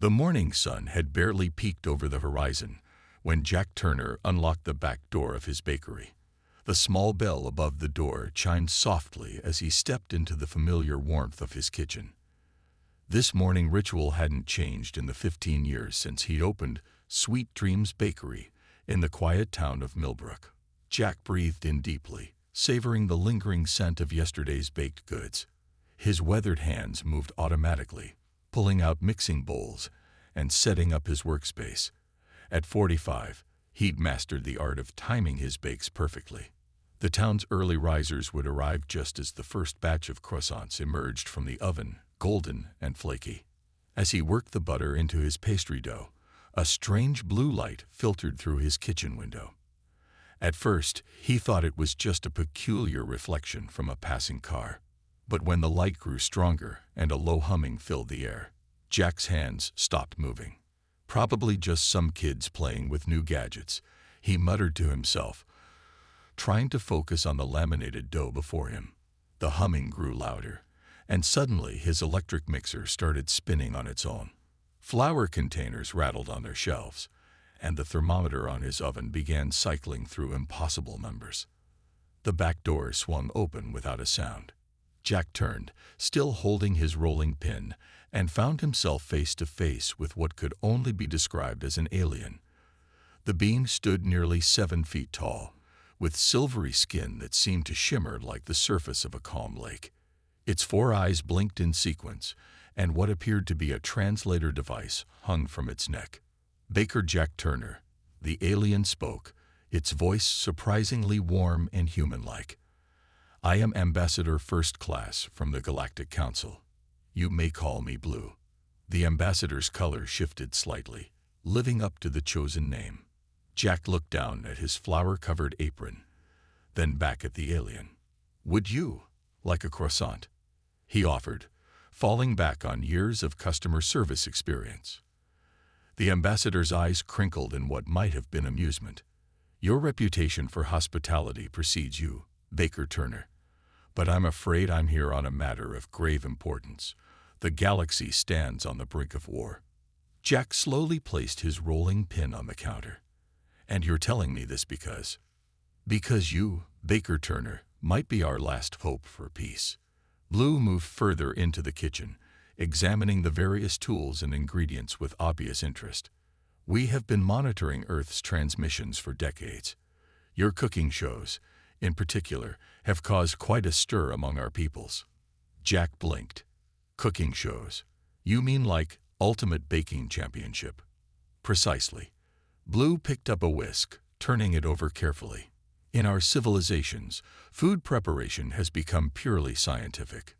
The morning sun had barely peeked over the horizon when Jack Turner unlocked the back door of his bakery. The small bell above the door chimed softly as he stepped into the familiar warmth of his kitchen. This morning ritual hadn't changed in the 15 years since he'd opened Sweet Dreams Bakery in the quiet town of Millbrook. Jack breathed in deeply, savoring the lingering scent of yesterday's baked goods. His weathered hands moved automatically, pulling out mixing bowls and setting up his workspace. At 45, he'd mastered the art of timing his bakes perfectly. The town's early risers would arrive just as the first batch of croissants emerged from the oven, golden and flaky. As he worked the butter into his pastry dough, a strange blue light filtered through his kitchen window. At first, he thought it was just a peculiar reflection from a passing car. But when the light grew stronger and a low humming filled the air, Jack's hands stopped moving. Probably just some kids playing with new gadgets, he muttered to himself, trying to focus on the laminated dough before him. The humming grew louder, and suddenly his electric mixer started spinning on its own. Flour containers rattled on their shelves, and the thermometer on his oven began cycling through impossible numbers. The back door swung open without a sound. Jack turned, still holding his rolling pin, and found himself face to face with what could only be described as an alien. The being stood nearly 7 feet tall, with silvery skin that seemed to shimmer like the surface of a calm lake. Its 4 eyes blinked in sequence, and what appeared to be a translator device hung from its neck. Baker Jack Turner, the alien spoke, its voice surprisingly warm and human-like. "I am Ambassador First Class from the Galactic Council. You may call me Blue." The ambassador's color shifted slightly, living up to the chosen name. Jack looked down at his flour-covered apron, then back at the alien. "Would you like a croissant?" he offered, falling back on years of customer service experience. The ambassador's eyes crinkled in what might have been amusement. "Your reputation for hospitality precedes you, Baker Turner. But I'm afraid I'm here on a matter of grave importance. The galaxy stands on the brink of war." Jack slowly placed his rolling pin on the counter. "And you're telling me this because you, Baker Turner, might be our last hope for peace." Blue moved further into the kitchen, examining the various tools and ingredients with obvious interest. "We have been monitoring Earth's transmissions for decades. Your cooking shows, in particular, have caused quite a stir among our peoples." Jack blinked. "Cooking shows? You mean like Ultimate Baking Championship?" "Precisely." Blue picked up a whisk, turning it over carefully. "In our civilizations, food preparation has become purely scientific.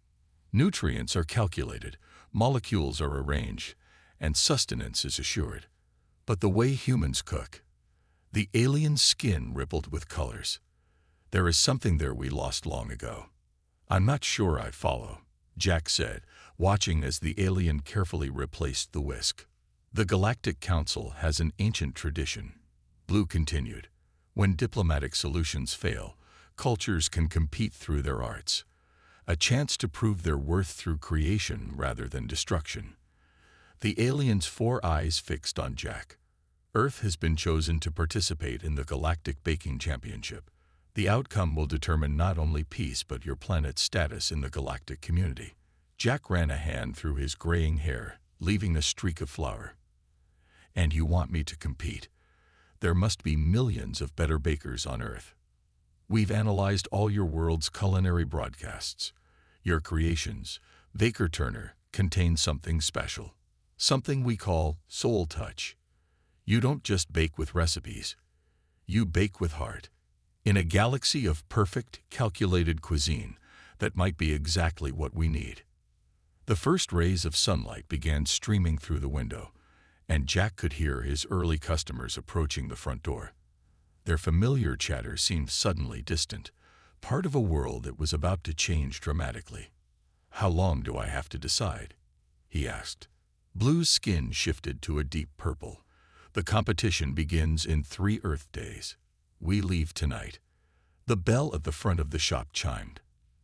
Nutrients are calculated, molecules are arranged, and sustenance is assured. But the way humans cook—" The alien's skin rippled with colors. "There is something there we lost long ago." "I'm not sure I follow," Jack said, watching as the alien carefully replaced the whisk. "The Galactic Council has an ancient tradition," Blue continued. "When diplomatic solutions fail, cultures can compete through their arts. A chance to prove their worth through creation rather than destruction." The alien's 4 eyes fixed on Jack. "Earth has been chosen to participate in the Galactic Baking Championship. The outcome will determine not only peace but your planet's status in the galactic community." Jack ran a hand through his graying hair, leaving a streak of flour. "And you want me to compete? There must be millions of better bakers on Earth. We've analyzed all your world's culinary broadcasts. Your creations, Baker Turner, contain something special. Something we call soul touch. You don't just bake with recipes. You bake with heart. In a galaxy of perfect, calculated cuisine, that might be exactly what we need." The first rays of sunlight began streaming through the window, and Jack could hear his early customers approaching the front door. Their familiar chatter seemed suddenly distant, part of a world that was about to change dramatically. "How long do I have to decide?" he asked. Blue's skin shifted to a deep purple. "The competition begins in 3 Earth days. We leave tonight." The bell at the front of the shop chimed.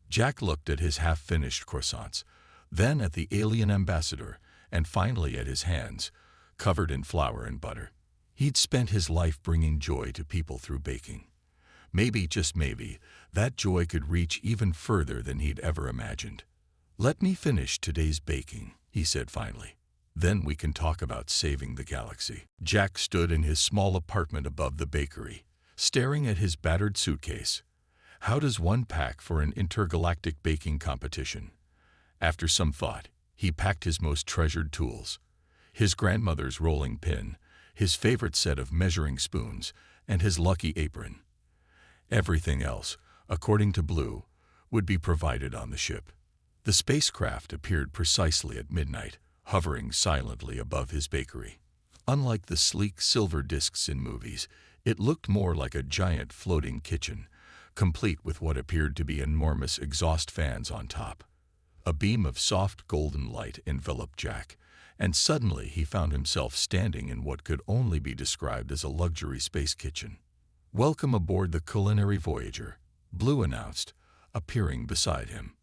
Jack looked at his half-finished croissants, then at the alien ambassador, and finally at his hands, covered in flour and butter. He'd spent his life bringing joy to people through baking. Maybe, just maybe, that joy could reach even further than he'd ever imagined. "Let me finish today's baking," he said finally. "Then we can talk about saving the galaxy." Jack stood in his small apartment above the bakery, staring at his battered suitcase. How does one pack for an intergalactic baking competition? After some thought, he packed his most treasured tools: his grandmother's rolling pin, his favorite set of measuring spoons, and his lucky apron. Everything else, according to Blue, would be provided on the ship. The spacecraft appeared precisely at midnight, hovering silently above his bakery. Unlike the sleek silver discs in movies, it looked more like a giant floating kitchen, complete with what appeared to be enormous exhaust fans on top. A beam of soft golden light enveloped Jack, and suddenly he found himself standing in what could only be described as a luxury space kitchen. "Welcome aboard the Culinary Voyager," Blue announced, appearing beside him.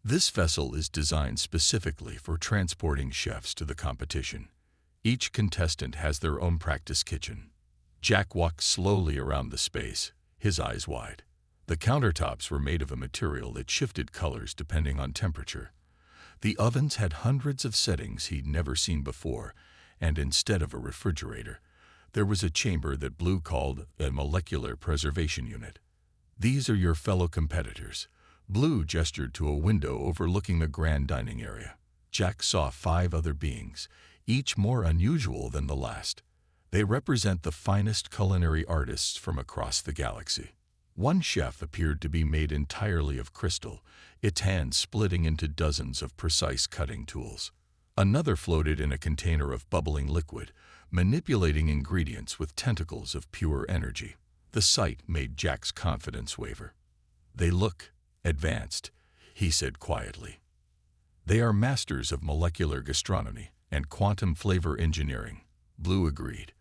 "This vessel is designed specifically for transporting chefs to the competition. Each contestant has their own practice kitchen." Jack walked slowly around the space, his eyes wide. The countertops were made of a material that shifted colors depending on temperature. The ovens had hundreds of settings he'd never seen before, and instead of a refrigerator, there was a chamber that Blue called a molecular preservation unit. "These are your fellow competitors." Blue gestured to a window overlooking the grand dining area. Jack saw 5 other beings, each more unusual than the last. They represent the finest culinary artists from across the galaxy. One chef appeared to be made entirely of crystal, its hands splitting into dozens of precise cutting tools. Another floated in a container of bubbling liquid, manipulating ingredients with tentacles of pure energy. The sight made Jack's confidence waver. "They look advanced," he said quietly. "They are masters of molecular gastronomy and quantum flavor engineering," Blue agreed.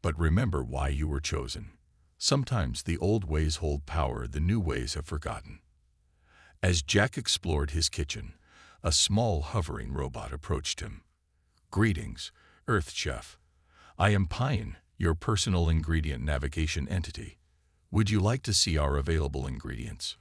"But remember why you were chosen. Sometimes the old ways hold power the new ways have forgotten." As Jack explored his kitchen, a small hovering robot approached him. "Greetings, Earth Chef. I am Pine, your personal ingredient navigation entity. Would you like to see our available ingredients?"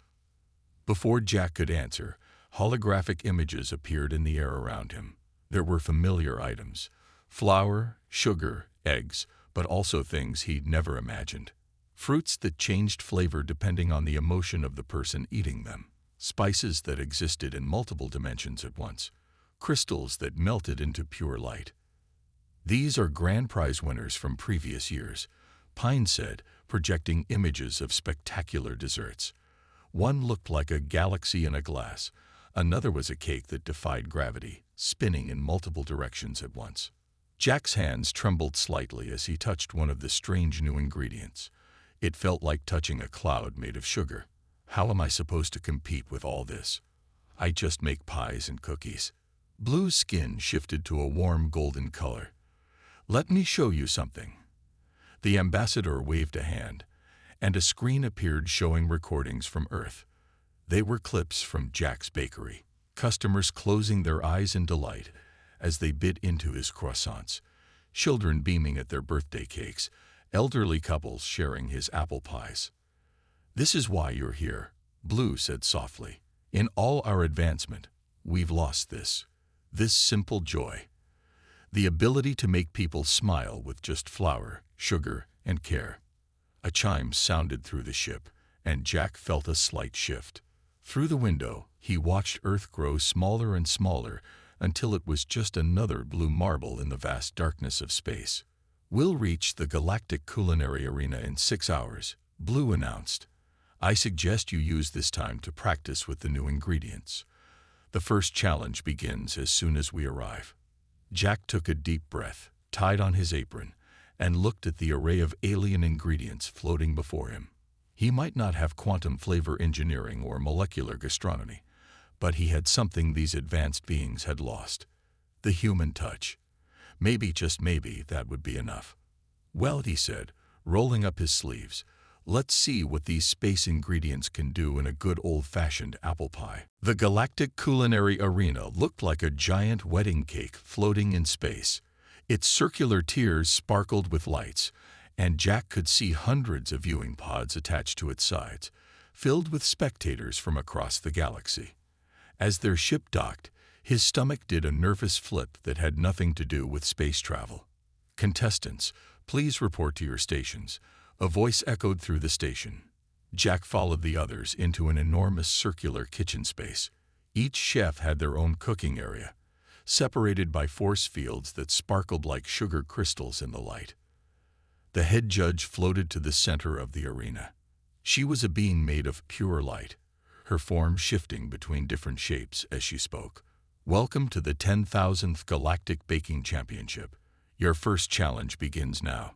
Before Jack could answer, holographic images appeared in the air around him. There were familiar items: flour, sugar, eggs, but also things he'd never imagined. Fruits that changed flavor depending on the emotion of the person eating them. Spices that existed in multiple dimensions at once. Crystals that melted into pure light. "These are grand prize winners from previous years," Pine said, projecting images of spectacular desserts. One looked like a galaxy in a glass. Another was a cake that defied gravity, spinning in multiple directions at once. Jack's hands trembled slightly as he touched one of the strange new ingredients. It felt like touching a cloud made of sugar. "How am I supposed to compete with all this? I just make pies and cookies." Blue's skin shifted to a warm golden color. "Let me show you something." The ambassador waved a hand, and a screen appeared showing recordings from Earth. They were clips from Jack's bakery, customers closing their eyes in delight as they bit into his croissants, children beaming at their birthday cakes, elderly couples sharing his apple pies. "This is why you're here," Blue said softly. "In all our advancement, we've lost this simple joy. The ability to make people smile with just flour, sugar, and care." A chime sounded through the ship, and Jack felt a slight shift. Through the window, he watched Earth grow smaller and smaller until it was just another blue marble in the vast darkness of space. "We'll reach the Galactic Culinary Arena in 6 hours, Blue announced. "I suggest you use this time to practice with the new ingredients. The first challenge begins as soon as we arrive." Jack took a deep breath, tied on his apron, and looked at the array of alien ingredients floating before him. He might not have quantum flavor engineering or molecular gastronomy, but he had something these advanced beings had lost: the human touch. Maybe, just maybe, that would be enough. "Well," he said, rolling up his sleeves, Let's see what these space ingredients can do in a good old-fashioned apple pie. The Galactic culinary arena looked like a giant wedding cake floating in space. Its circular tiers sparkled with lights, and Jack could see hundreds of viewing pods attached to its sides, filled with spectators from across the galaxy. As their ship docked, his stomach did a nervous flip that had nothing to do with space travel. "Contestants, please report to your stations," a voice echoed through the station. Jack followed the others into an enormous circular kitchen space. Each chef had their own cooking area, separated by force fields that sparkled like sugar crystals in the light. The head judge floated to the center of the arena. She was a being made of pure light, her form shifting between different shapes as she spoke. "Welcome to the 10,000th Galactic Baking Championship. Your first challenge begins now."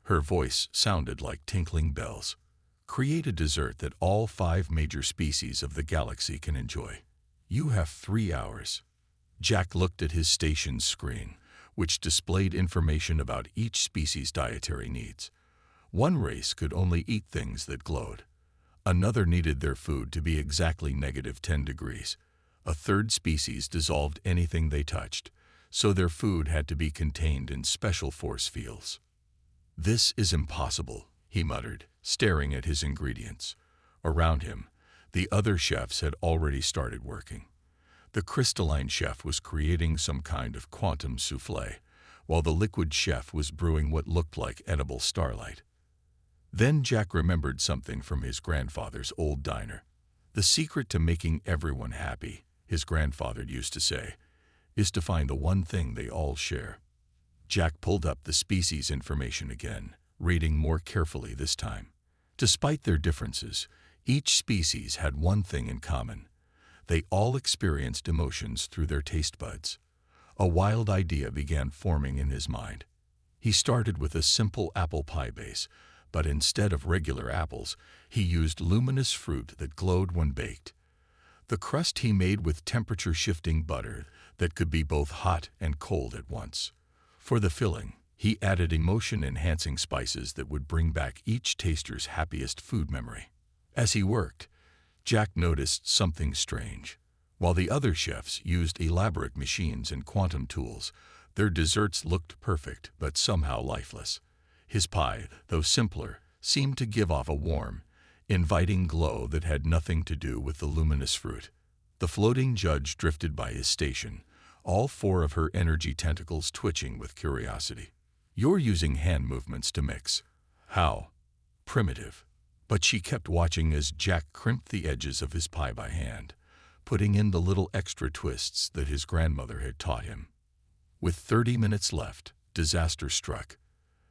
Her voice sounded like tinkling bells. "Create a dessert that all 5 major species of the galaxy can enjoy. You have 3 hours." Jack looked at his station's screen, which displayed information about each species' dietary needs. One race could only eat things that glowed. Another needed their food to be exactly -10 degrees. A third species dissolved anything they touched, so their food had to be contained in special force fields. "This is impossible," he muttered, staring at his ingredients. Around him, the other chefs had already started working. The crystalline chef was creating some kind of quantum soufflé, while the liquid chef was brewing what looked like edible starlight. Then Jack remembered something from his grandfather's old diner. "The secret to making everyone happy," his grandfather used to say, "is to find the one thing they all share." Jack pulled up the species information again, reading more carefully this time. Despite their differences, each species had one thing in common. They all experienced emotions through their taste buds. A wild idea began forming in his mind. He started with a simple apple pie base, but instead of regular apples, he used luminous fruit that glowed when baked. The crust he made with temperature-shifting butter that could be both hot and cold at once. For the filling, he added emotion-enhancing spices that would bring back each taster's happiest food memory. As he worked, Jack noticed something strange. While the other chefs used elaborate machines and quantum tools, their desserts looked perfect but somehow lifeless. His pie, though simpler, seemed to give off a warm, inviting glow that had nothing to do with the luminous fruit. The floating judge drifted by his station, all 4 of her energy tentacles twitching with curiosity. "You're using hand movements to mix. How? Primitive." But she kept watching as Jack crimped the edges of his pie by hand, putting in the little extra twists that his grandmother had taught him. With 30 minutes left, disaster struck.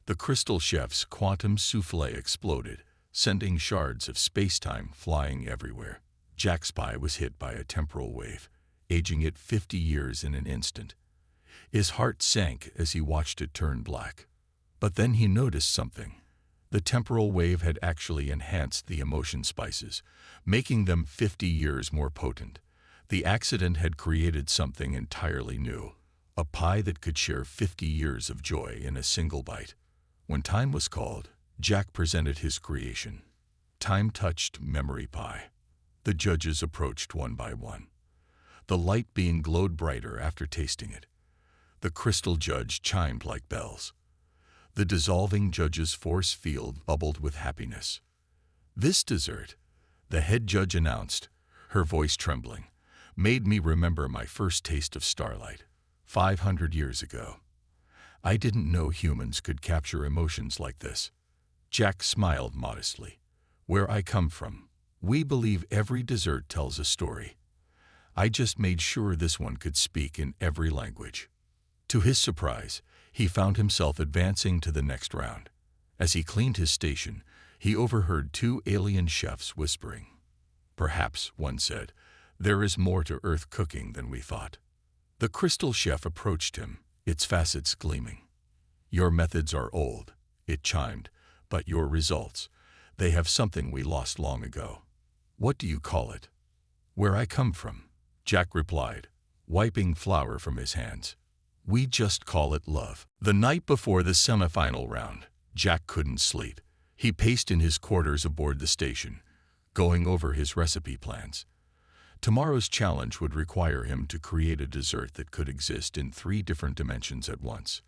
The crystal chef's quantum soufflé exploded, sending shards of space-time flying everywhere. Jack's pie was hit by a temporal wave, aging it 50 years in an instant. His heart sank as he watched it turn black. But then he noticed something. The temporal wave had actually enhanced the emotion spices, making them 50 years more potent. The accident had created something entirely new, a pie that could share 50 years of joy in a single bite. When time was called, Jack presented his creation, time-touched memory pie. The judges approached one by one, the light being glowed brighter after tasting it. The crystal judge chimed like bells. The dissolving judge's force field bubbled with happiness. "This dessert," the head judge announced, her voice trembling, "made me remember my first taste of starlight, 500 years ago. I didn't know humans could capture emotions like this." Jack smiled modestly. "Where I come from, we believe every dessert tells a story. I just made sure this one could speak in every language." To his surprise, he found himself advancing to the next round. As he cleaned his station, he overheard 2 alien chefs whispering. "Perhaps," one said, "there is more to Earth cooking than we thought." The crystal chef approached him, its facets gleaming. "Your methods are old," it chimed, "but your results, they have something we lost long ago." "What do you call it?" "Where I come from," Jack replied, wiping flour from his hands. "We just call it love." The night before the semifinal round, Jack couldn't sleep. He paced in his quarters aboard the station, going over his recipe plans. Tomorrow's challenge would require him to create a dessert that could exist in 3 different dimensions at once.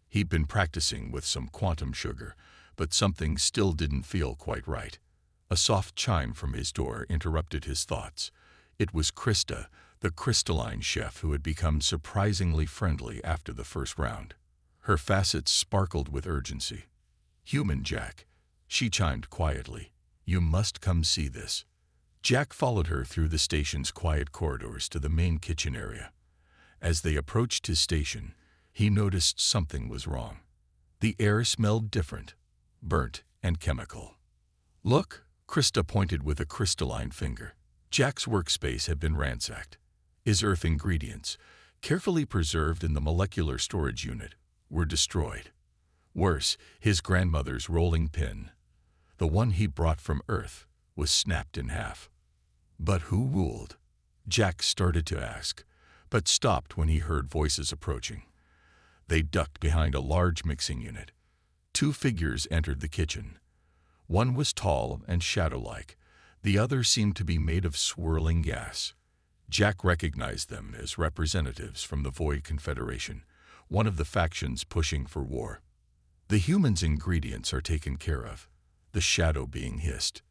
He'd been practicing with some quantum sugar, but something still didn't feel quite right. A soft chime from his door interrupted his thoughts. It was Krista, the crystalline chef who had become surprisingly friendly after the first round. Her facets sparkled with urgency. "Human Jack," she chimed quietly. "You must come see this." Jack followed her through the station's quiet corridors to the main kitchen area. As they approached his station, he noticed something was wrong. The air smelled different, burnt and chemical. "Look," Krista pointed with a crystalline finger. Jack's workspace had been ransacked. His earth ingredients, carefully preserved in the molecular storage unit, were destroyed. Worse, his grandmother's rolling pin, the one he brought from Earth, was snapped in half. But who ruled? Jack started to ask, but stopped when he heard voices approaching. They ducked behind a large mixing unit. 2 figures entered the kitchen. One was tall and shadow-like. The other seemed to be made of swirling gas. Jack recognized them as representatives from the Void Confederation, one of the factions pushing for war. "The human's ingredients are taken care of," the shadow being hissed.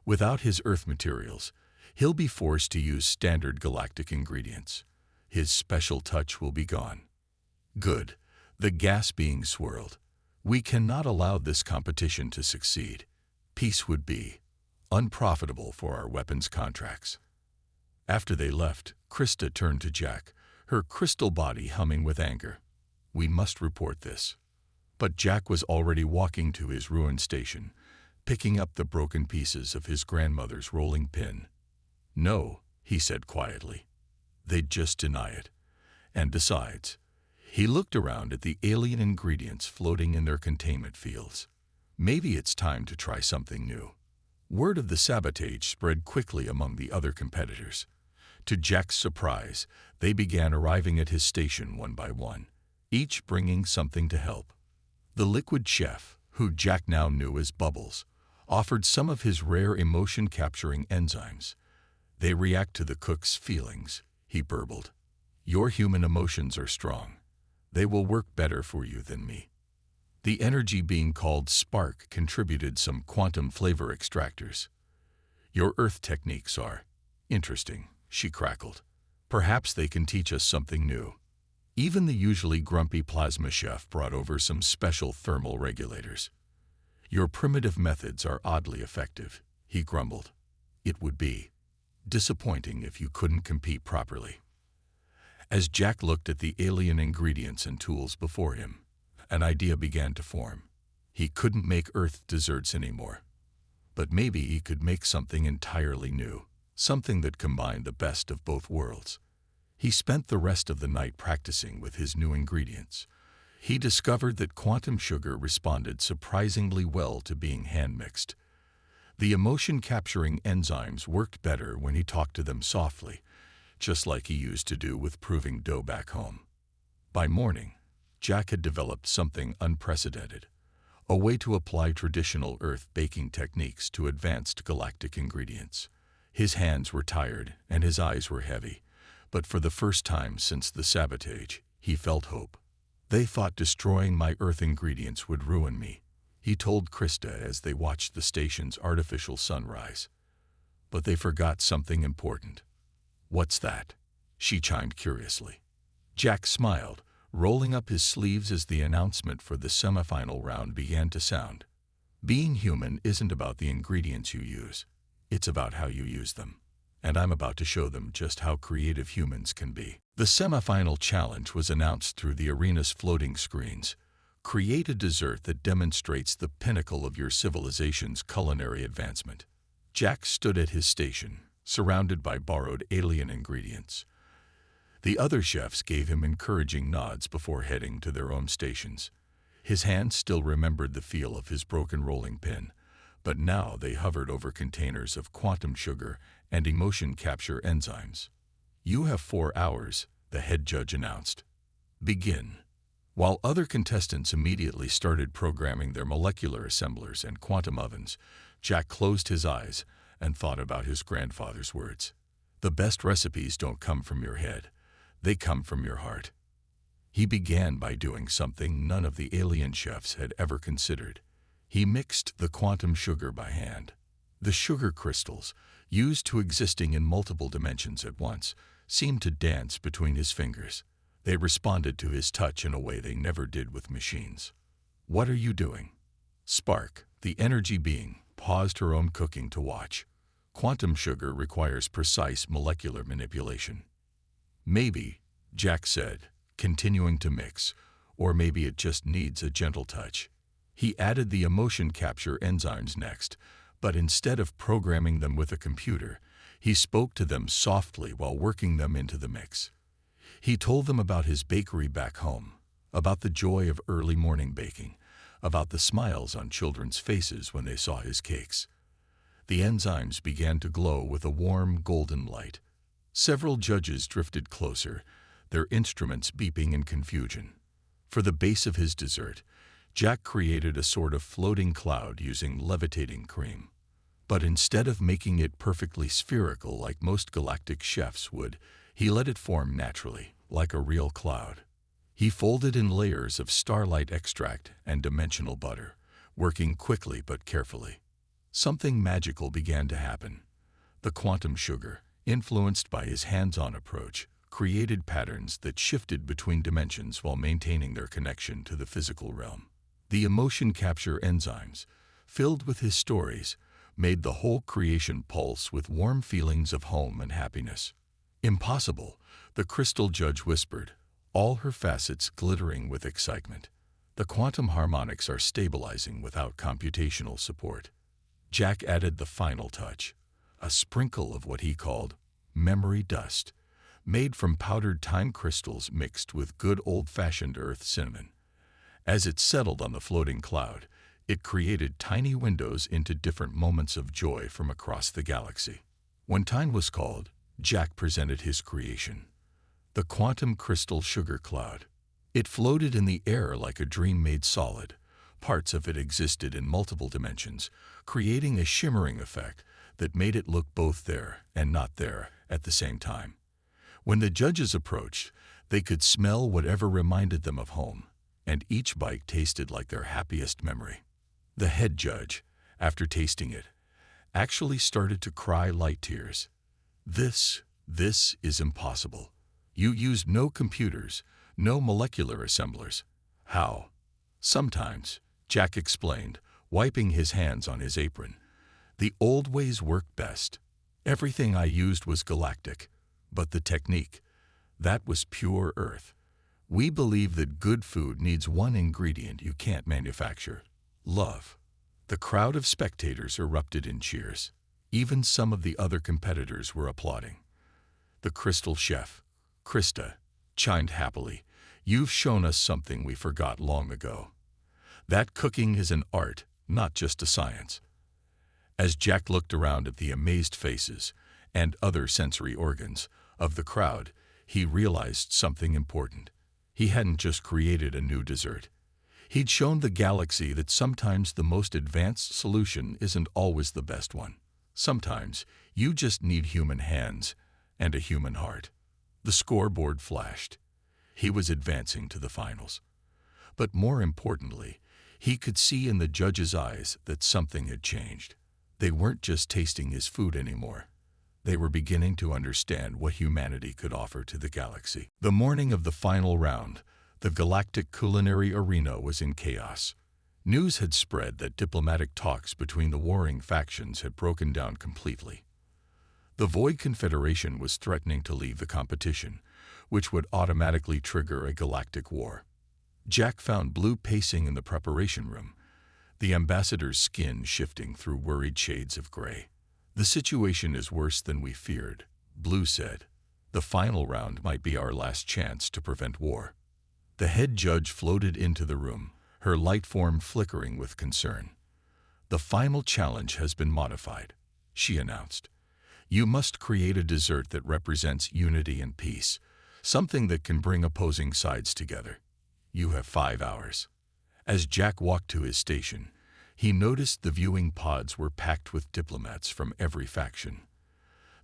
"Without his earth materials, he'll be forced to use standard galactic ingredients. His special touch will be gone." "Good," the gas being swirled. "We cannot allow this competition to succeed. Peace would be unprofitable for our weapons contracts." After they left, Krista turned to Jack, her crystal body humming with anger. "We must report this." But Jack was already walking to his ruined station, picking up the broken pieces of his grandmother's rolling pin. "No," he said quietly. "They'd just deny it. And besides," he looked around at the alien ingredients floating in their containment fields. "Maybe it's time to try something new." Word of the sabotage spread quickly among the other competitors. To Jack's surprise, they began arriving at his station one by one, each bringing something to help. The liquid chef, who Jack now knew as Bubbles, offered some of his rare emotion-capturing enzymes. "They react to the cook's feelings," he burbled. "Your human emotions are strong. They will work better for you than me." The energy being called Spark contributed some quantum flavor extractors. "Your earth techniques are interesting," she crackled. "Perhaps they can teach us something new." Even the usually grumpy plasma chef brought over some special thermal regulators. "Your primitive methods are oddly effective," he grumbled. "It would be disappointing if you couldn't compete properly." As Jack looked at the alien ingredients and tools before him, an idea began to form. He couldn't make Earth desserts anymore. But maybe he could make something entirely new, something that combined the best of both worlds. He spent the rest of the night practicing with his new ingredients. He discovered that quantum sugar responded surprisingly well to being hand-mixed. The emotion-capturing enzymes worked better when he talked to them softly, just like he used to do with proving dough back home. By morning, Jack had developed something unprecedented, a way to apply traditional Earth baking techniques to advanced galactic ingredients. His hands were tired and his eyes were heavy, but for the first time since the sabotage, he felt hope. "They thought destroying my Earth ingredients would ruin me," he told Krista as they watched the station's artificial sunrise. "But they forgot something important." "What's that?" she chimed curiously. Jack smiled, rolling up his sleeves as the announcement for the semifinal round began to sound. "Being human isn't about the ingredients you use. It's about how you use them. And I'm about to show them just how creative humans can be." The semifinal challenge was announced through the arena's floating screens. "Create a dessert that demonstrates the pinnacle of your civilization's culinary advancement." Jack stood at his station, surrounded by borrowed alien ingredients. The other chefs gave him encouraging nods before heading to their own stations. His hands still remembered the feel of his broken rolling pin, but now they hovered over containers of quantum sugar and emotion capture enzymes. "You have 4 hours," the head judge announced. "Begin." While other contestants immediately started programming their molecular assemblers and quantum ovens, Jack closed his eyes and thought about his grandfather's words. The best recipes don't come from your head, they come from your heart. He began by doing something none of the alien chefs had ever considered. He mixed the quantum sugar by hand. The sugar crystals, used to existing in multiple dimensions at once, seemed to dance between his fingers. They responded to his touch in a way they never did with machines. "What are you doing?" Spark, the energy being, paused her own cooking to watch. Quantum sugar requires precise molecular manipulation. "Maybe," Jack said, continuing to mix, "or maybe it just needs a gentle touch." He added the emotion capture enzymes next, but instead of programming them with a computer, he spoke to them softly while working them into the mix. He told them about his bakery back home, about the joy of early morning baking, about the smiles on children's faces when they saw his cakes. The enzymes began to glow with a warm, golden light. Several judges drifted closer, their instruments beeping in confusion. For the base of his dessert, Jack created a sort of floating cloud using levitating cream. But instead of making it perfectly spherical like most galactic chefs would, he let it form naturally, like a real cloud. He folded in layers of starlight extract and dimensional butter, working quickly but carefully. Something magical began to happen. The quantum sugar, influenced by his hands-on approach, created patterns that shifted between dimensions while maintaining their connection to the physical realm. The emotion capture enzymes, filled with his stories, made the whole creation pulse with warm feelings of home and happiness. "Impossible," the crystal judge whispered, all her facets glittering with excitement. "The quantum harmonics are stabilizing without computational support." Jack added the final touch, a sprinkle of what he called memory dust, made from powdered time crystals mixed with good old-fashioned earth cinnamon. As it settled on the floating cloud, it created tiny windows into different moments of joy from across the galaxy. When time was called, Jack presented his creation, the quantum crystal sugar cloud. It floated in the air like a dream made solid. Parts of it existed in multiple dimensions, creating a shimmering effect that made it look both there and not there at the same time. When the judges approached, they could smell whatever reminded them of home, and each bite tasted like their happiest memory. The head judge, after tasting it, actually started to cry light tears. This is impossible. You used no computers, no molecular assemblers. How?" "Sometimes," Jack explained, wiping his hands on his apron. "The old ways worked best. Everything I used was galactic, but the technique, that was pure Earth. We believe that good food needs one ingredient you can't manufacture: love." The crowd of spectators erupted in cheers. Even some of the other competitors were applauding. The crystal chef, Krista, chimed happily, "You've shown us something we forgot long ago. That cooking is an art, not just a science." As Jack looked around at the amazed faces and other sensory organs of the crowd, he realized something important. He hadn't just created a new dessert. He'd shown the galaxy that sometimes the most advanced solution isn't always the best one. Sometimes you just need human hands and a human heart. The scoreboard flashed. He was advancing to the finals. But more importantly, he could see in the judges' eyes that something had changed. They weren't just tasting his food anymore. They were beginning to understand what humanity could offer to the galaxy. The morning of the final round, the galactic culinary arena was in chaos. News had spread that diplomatic talks between the warring factions had broken down completely. The Void Confederation was threatening to leave the competition, which would automatically trigger a galactic war. Jack found Blue pacing in the preparation room, the ambassador's skin shifting through worried shades of gray. "The situation is worse than we feared," Blue said. "The final round might be our last chance to prevent war." The head judge floated into the room, her light form flickering with concern. "The final challenge has been modified," she announced. "You must create a dessert that represents unity and peace, something that can bring opposing sides together. You have 5 hours. As Jack walked to his station, he noticed the viewing pods were packed with diplomats from every faction.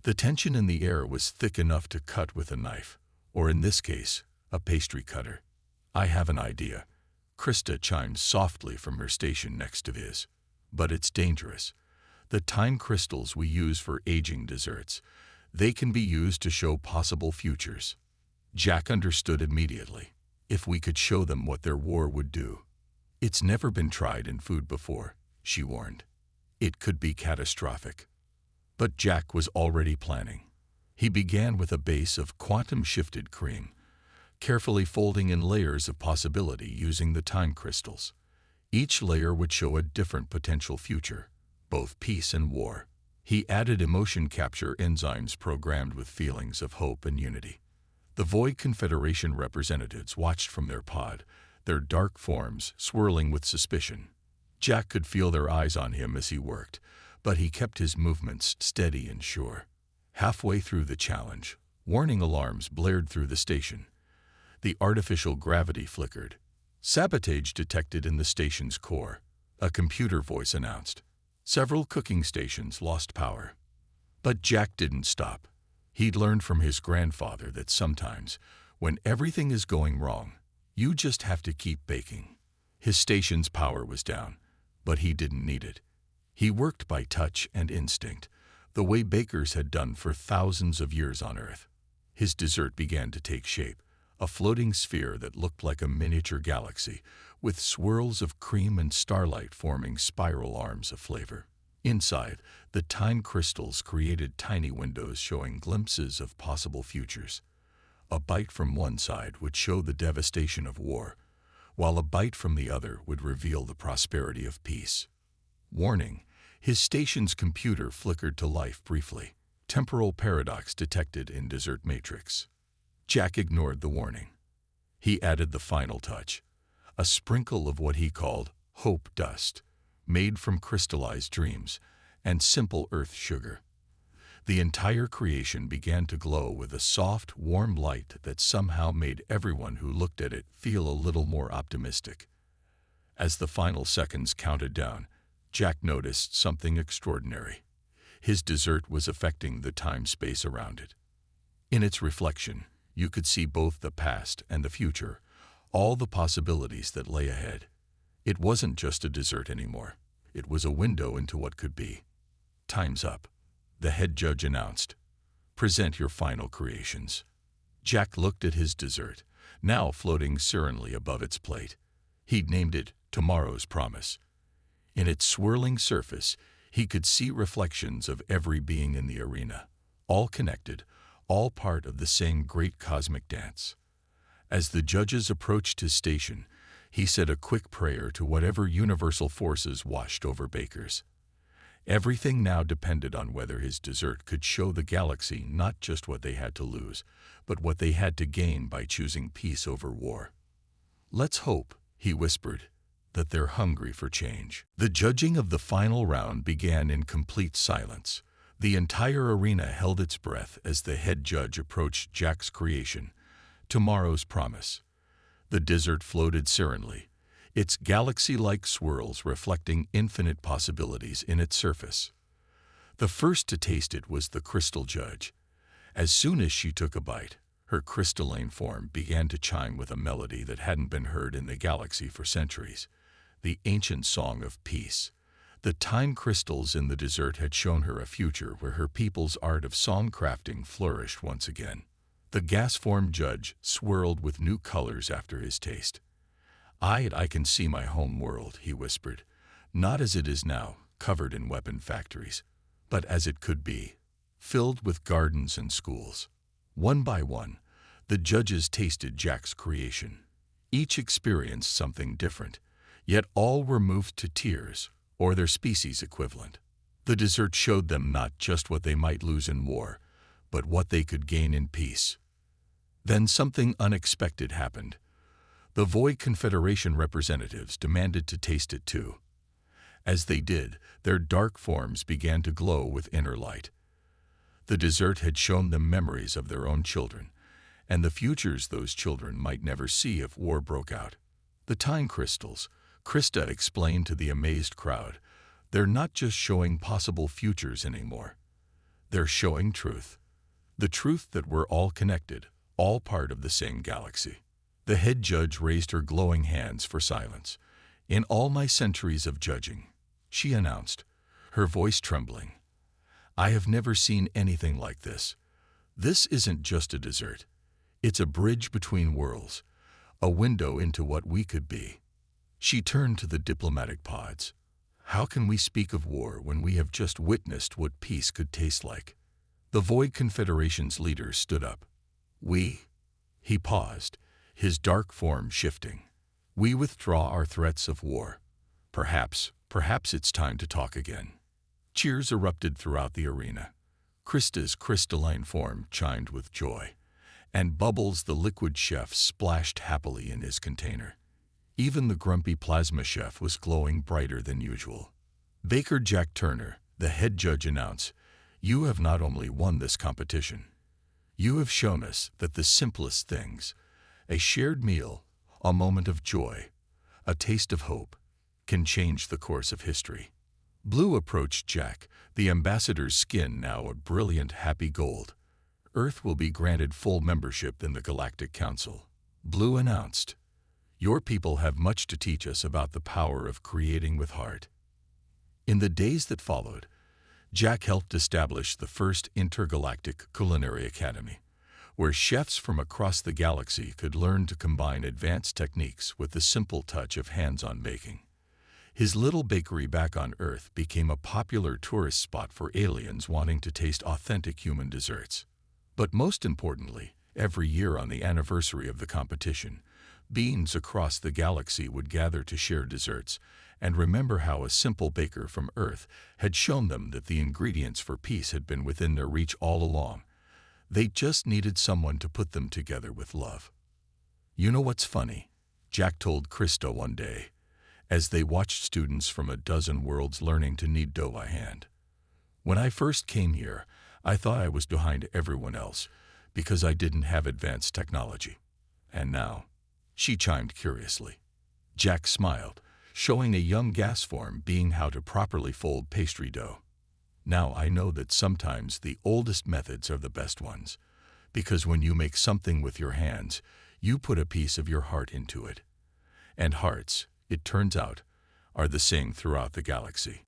The tension in the air was thick enough to cut with a knife, or in this case, a pastry cutter. I have an idea. Krista chimed softly from her station next to his. But it's dangerous. The time crystals we use for aging desserts, they can be used to show possible futures. Jack understood immediately. If we could show them what their war would do. It's never been tried in food before, she warned. It could be catastrophic. But Jack was already planning. He began with a base of quantum-shifted cream, carefully folding in layers of possibility using the time crystals. Each layer would show a different potential future, both peace and war. He added emotion capture enzymes programmed with feelings of hope and unity. The Void Confederation representatives watched from their pod, their dark forms swirling with suspicion. Jack could feel their eyes on him as he worked, but he kept his movements steady and sure. Halfway through the challenge, warning alarms blared through the station. The artificial gravity flickered. Sabotage detected in the station's core, a computer voice announced. Several cooking stations lost power. But Jack didn't stop. He'd learned from his grandfather that sometimes, when everything is going wrong, you just have to keep baking. His station's power was down, but he didn't need it. He worked by touch and instinct, the way bakers had done for thousands of years on Earth. His dessert began to take shape, a floating sphere that looked like a miniature galaxy, with swirls of cream and starlight forming spiral arms of flavor. Inside, the time crystals created tiny windows showing glimpses of possible futures. A bite from one side would show the devastation of war, while a bite from the other would reveal the prosperity of peace. Warning: his station's computer flickered to life briefly. Temporal paradox detected in dessert matrix. Jack ignored the warning. He added the final touch, a sprinkle of what he called hope dust, made from crystallized dreams and simple earth sugar. The entire creation began to glow with a soft, warm light that somehow made everyone who looked at it feel a little more optimistic. As the final seconds counted down, Jack noticed something extraordinary. His dessert was affecting the time-space around it. In its reflection, you could see both the past and the future, all the possibilities that lay ahead. It wasn't just a dessert anymore. It was a window into what could be. Time's up, the head judge announced. Present your final creations. Jack looked at his dessert, now floating serenely above its plate. He'd named it Tomorrow's Promise. In its swirling surface, he could see reflections of every being in the arena, all connected, all part of the same great cosmic dance. As the judges approached his station, he said a quick prayer to whatever universal forces washed over bakers. Everything now depended on whether his dessert could show the galaxy not just what they had to lose, but what they had to gain by choosing peace over war. Let's hope, he whispered, that they're hungry for change. The judging of the final round began in complete silence. The entire arena held its breath as the head judge approached Jack's creation, Tomorrow's Promise. The dessert floated serenely, its galaxy-like swirls reflecting infinite possibilities in its surface. The first to taste it was the crystal judge. As soon as she took a bite, her crystalline form began to chime with a melody that hadn't been heard in the galaxy for centuries, the ancient song of peace. The time crystals in the dessert had shown her a future where her people's art of song crafting flourished once again. The gas-formed judge swirled with new colors after his taste. I can see my home world, he whispered, not as it is now, covered in weapon factories, but as it could be, filled with gardens and schools. One by one, the judges tasted Jack's creation. Each experienced something different, yet all were moved to tears, or their species equivalent. The dessert showed them not just what they might lose in war, but what they could gain in peace. Then something unexpected happened. The Void Confederation representatives demanded to taste it too. As they did, their dark forms began to glow with inner light. The dessert had shown them memories of their own children, and the futures those children might never see if war broke out. The time crystals, Krista explained to the amazed crowd, they're not just showing possible futures anymore. They're showing truth. The truth that we're all connected, all part of the same galaxy. The head judge raised her glowing hands for silence. In all my centuries of judging, she announced, her voice trembling, I have never seen anything like this. This isn't just a dessert. It's a bridge between worlds, a window into what we could be. She turned to the diplomatic pods. How can we speak of war when we have just witnessed what peace could taste like? The Void Confederation's leader stood up. We? He paused, his dark form shifting. We withdraw our threats of war. Perhaps it's time to talk again. Cheers erupted throughout the arena. Krista's crystalline form chimed with joy, and Bubbles the liquid chef splashed happily in his container. Even the grumpy plasma chef was glowing brighter than usual. Baker Jack Turner, the head judge, announced, you have not only won this competition, you have shown us that the simplest things, a shared meal, a moment of joy, a taste of hope, can change the course of history. Blue approached Jack, the ambassador's skin now a brilliant happy gold. Earth will be granted full membership in the Galactic Council. Blue announced, your people have much to teach us about the power of creating with heart. In the days that followed, Jack helped establish the first intergalactic culinary academy, where chefs from across the galaxy could learn to combine advanced techniques with the simple touch of hands-on baking. His little bakery back on Earth became a popular tourist spot for aliens wanting to taste authentic human desserts. But most importantly, every year on the anniversary of the competition, beings across the galaxy would gather to share desserts and remember how a simple baker from Earth had shown them that the ingredients for peace had been within their reach all along. They just needed someone to put them together with love. You know what's funny? Jack told Krista one day, as they watched students from a dozen worlds learning to knead dough by hand. When I first came here, I thought I was behind everyone else because I didn't have advanced technology. And now, she chimed curiously. Jack smiled, showing a young gas form being how to properly fold pastry dough. Now I know that sometimes the oldest methods are the best ones, because when you make something with your hands, you put a piece of your heart into it. And hearts, it turns out, are the same throughout the galaxy.